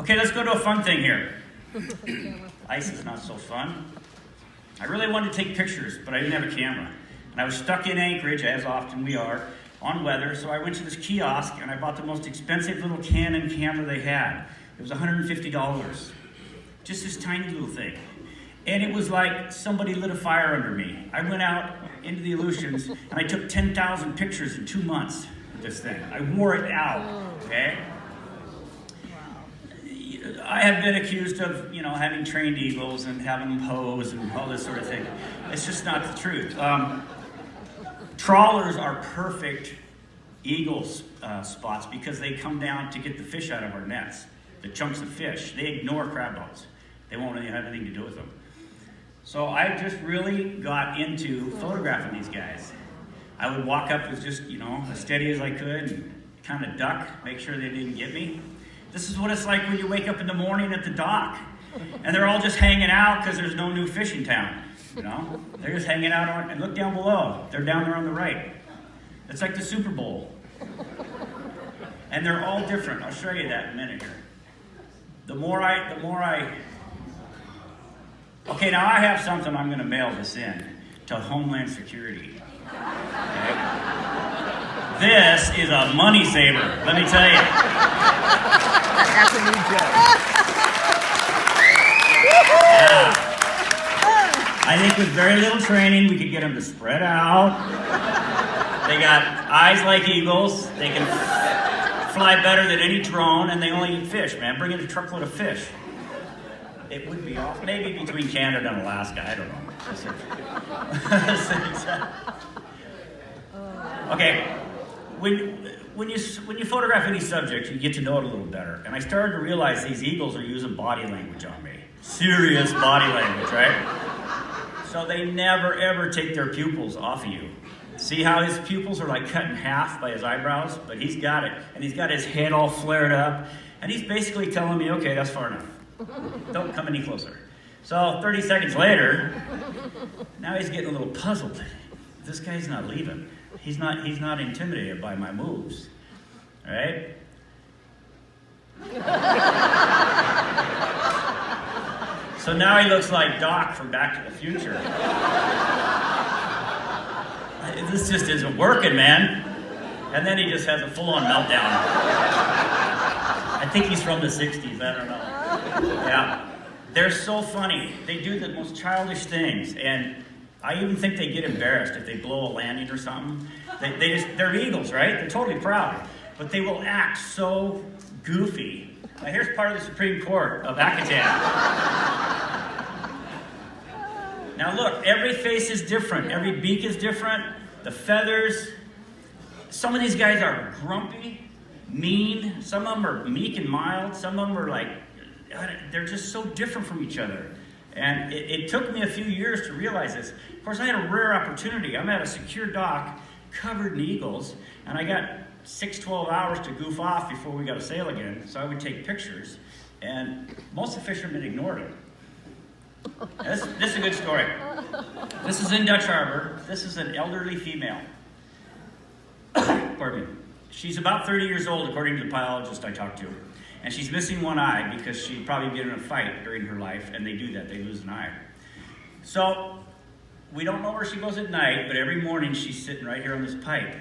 Okay, let's go to a fun thing here. Ice is not so fun. I really wanted to take pictures, but I didn't have a camera. And I was stuck in Anchorage, as often we are, on weather, so I went to this kiosk and I bought the most expensive little Canon camera they had. It was $150. Just this tiny little thing. And it was like somebody lit a fire under me. I went out into the Aleutians and I took 10,000 pictures in 2 months with this thing. I wore it out, okay? I have been accused of, having trained eagles and having them pose and all this sort of thing. It's just not the truth. Trawlers are perfect eagle spots because they come down to get the fish out of our nets, the chunks of fish. They ignore crab boats. They won't really have anything to do with them. So I just really got into photographing these guys. I would walk up as just, as steady as I could and kind of duck, make sure they didn't get me. This is what it's like when you wake up in the morning at the dock and they're all just hanging out because there's no new fish in town. They're just hanging out and look down below. They're down there on the right. It's like the Super Bowl. And they're all different. I'll show you that in a minute here. Okay, now I have something I'm going to mail this in to Homeland Security. Okay? This is a money saver, let me tell you. That's a new joke. Yeah. I think with very little training, we could get them to spread out. They got eyes like eagles. They can fly better than any drone, and they only eat fish, man. Bring in a truckload of fish. It would be off, maybe between Canada and Alaska. I don't know. Okay, when you photograph any subject, you get to know it a little better. And I started to realize these eagles are using body language on me. Serious body language, right? So they never, ever take their pupils off of you. See how his pupils are like cut in half by his eyebrows? But he's got it. And he's got his head all flared up. And he's basically telling me, okay, that's far enough. Don't come any closer. So 30 seconds later, now he's getting a little puzzled. This guy's not leaving. He's not intimidated by my moves. All right? So now he looks like Doc from Back to the Future. This just isn't working, man. And then he just has a full-on meltdown. I think he's from the 60s, I don't know. Yeah. They're so funny. They do the most childish things. And I even think they get embarrassed if they blow a landing or something. They're eagles, right? They're totally proud. But they will act so goofy. Now here's part of the Supreme Court of Acatan. Now look, every face is different. Every beak is different. The feathers. Some of these guys are grumpy, mean. Some of them are meek and mild. Some of them are like, they're just so different from each other. And it took me a few years to realize this. Of course, I had a rare opportunity. I'm at a secure dock covered in eagles, and I got 12 hours to goof off before we got to sail again. So I would take pictures, and most of the fishermen ignored it. This is a good story. This is in Dutch Harbor. This is an elderly female. Pardon me. She's about 30 years old, according to the biologist I talked to. And she's missing one eye because she'd probably been in a fight during her life, and they do that. They lose an eye. So we don't know where she goes at night, but every morning she's sitting right here on this pipe.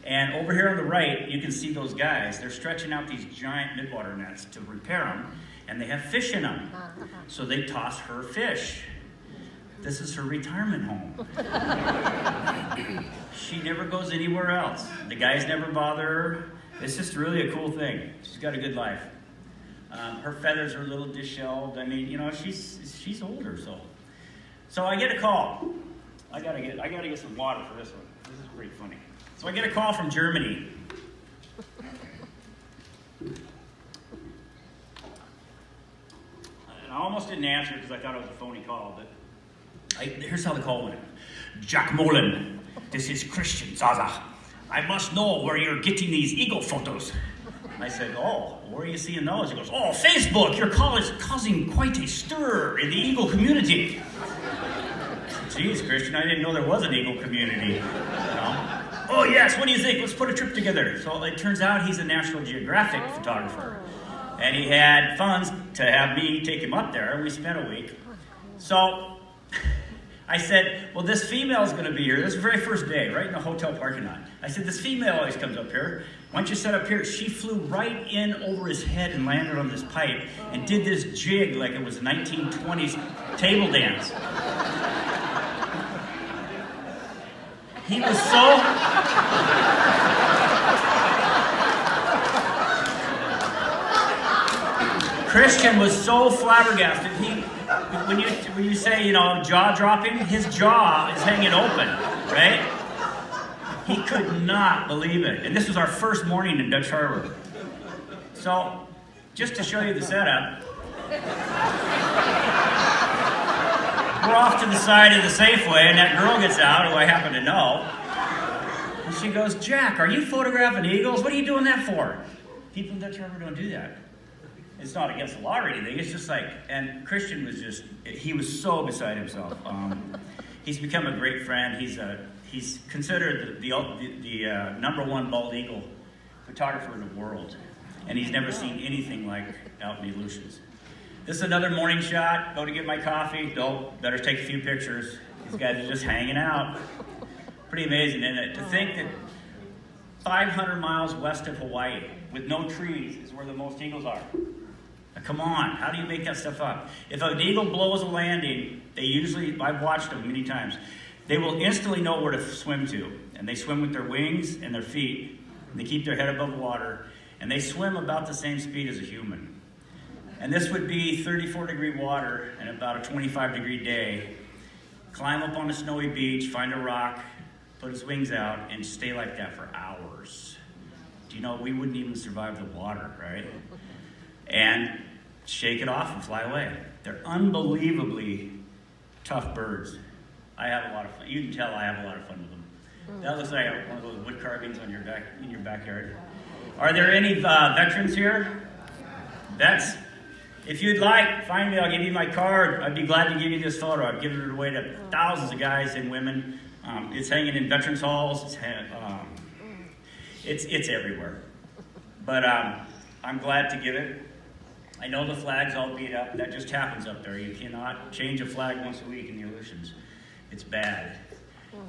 And over here on the right, you can see those guys. They're stretching out these giant midwater nets to repair them, and they have fish in them. So they toss her fish. This is her retirement home. She never goes anywhere else. The guys never bother her. It's just really a cool thing. She's got a good life. Her feathers are a little disheveled. I mean, she's older, so I get a call. I gotta get some water for this one. This is pretty funny. So I get a call from Germany. And I almost didn't answer because I thought it was a phony call, but here's how the call went. Jack Molen, this is Christian Zaza. I must know where you're getting these eagle photos. I said, oh, where are you seeing those? He goes, oh, Facebook, your call is causing quite a stir in the eagle community. Geez, Christian, I didn't know there was an eagle community. Oh, yes, what do you think? Let's put a trip together. So it turns out he's a National Geographic photographer. And he had funds to have me take him up there, and we spent a week. So I said, well, this female is going to be here. This is the very first day, right in the hotel parking lot. I said, this female always comes up here. Why don't you set up here? She flew right in over his head and landed on this pipe and did this jig like it was 1920s table dance. He was so... Christian was so flabbergasted. When you say, jaw dropping, his jaw is hanging open, right? He could not believe it. And this was our first morning in Dutch Harbor. So, just to show you the setup, we're off to the side of the Safeway, and that girl gets out, who I happen to know, and she goes, Jack, are you photographing eagles? What are you doing that for? People in Dutch Harbor don't do that. It's not against the law or anything. It's just like, and Christian was he was so beside himself. He's become a great friend. He's considered the #1 bald eagle photographer in the world. And he's never seen anything like out in the Aleutians. This is another morning shot. Go to get my coffee. Don't, better take a few pictures. These guys are just hanging out. Pretty amazing, isn't it? To think that 500 miles west of Hawaii, with no trees, is where the most eagles are. Now, come on, how do you make that stuff up? If an eagle blows a landing, they usually, I've watched them many times, they will instantly know where to swim to. And they swim with their wings and their feet. And they keep their head above water. And they swim about the same speed as a human. And this would be 34-degree water and about a 25-degree day. Climb up on a snowy beach, find a rock, put his wings out, and stay like that for hours. Do you know, we wouldn't even survive the water, right? And shake it off and fly away. They're unbelievably tough birds. I have a lot of fun. You can tell I have a lot of fun with them. That looks like one of those wood carvings on in your backyard. Are there any veterans here? Vets? If you'd like, find me. I'll give you my card. I'd be glad to give you this photo. I've given it away to thousands of guys and women. It's hanging in veterans halls. It's everywhere. But I'm glad to give it. I know the flag's all beat up. That just happens up there. You cannot change a flag once a week in the Aleutians. It's bad.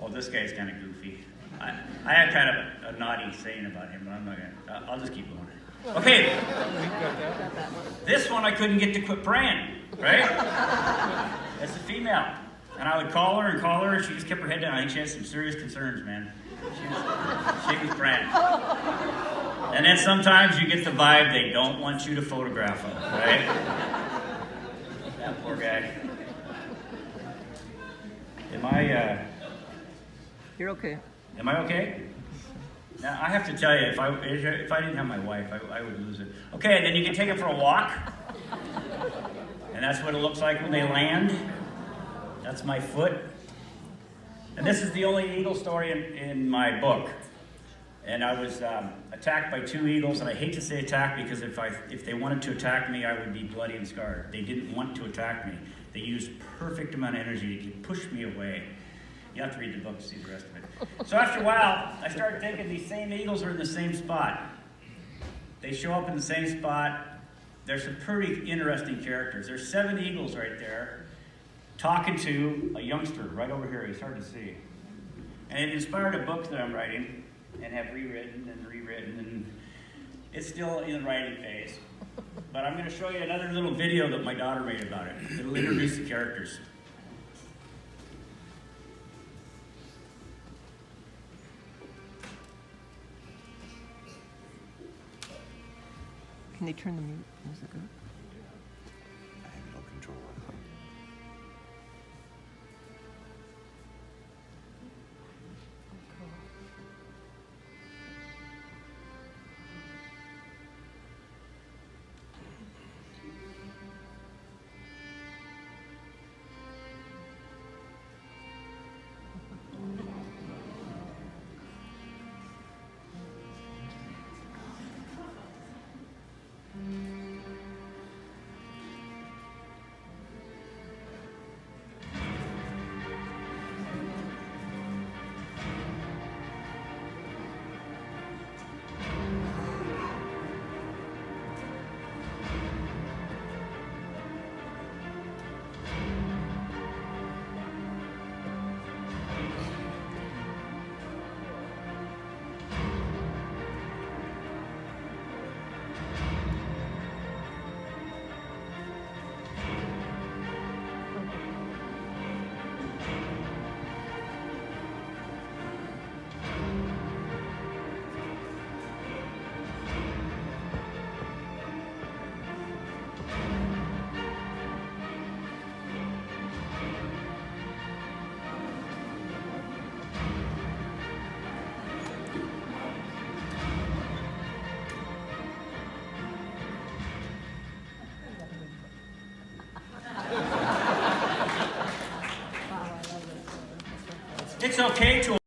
Oh, this guy's kind of goofy. I had kind of a naughty saying about him, but I'm not gonna. I'll just keep going. Okay. This one I couldn't get to quit praying, right? That's a female. And I would call her, and she just kept her head down. I think she had some serious concerns, man. She was praying. And then sometimes you get the vibe they don't want you to photograph them, right? That poor guy. Am I, You're okay. Am I okay? Now, I have to tell you, if I didn't have my wife, I would lose it. Okay, and then you can take it for a walk. And that's what it looks like when they land. That's my foot. And this is the only eagle story in my book. And I was attacked by 2 eagles, and I hate to say attack because if they wanted to attack me, I would be bloody and scarred. They didn't want to attack me. They used perfect amount of energy to push me away. You have to read the book to see the rest of it. So after a while, I started thinking these same eagles are in the same spot. They show up in the same spot. There's some pretty interesting characters. There's 7 eagles right there talking to a youngster right over here. It's hard to see. And it inspired a book that I'm writing and have rewritten, and it's still in the writing phase. But I'm going to show you another little video that my daughter made about it. It'll introduce the characters. Can they turn the music up? I have no control over it. okay to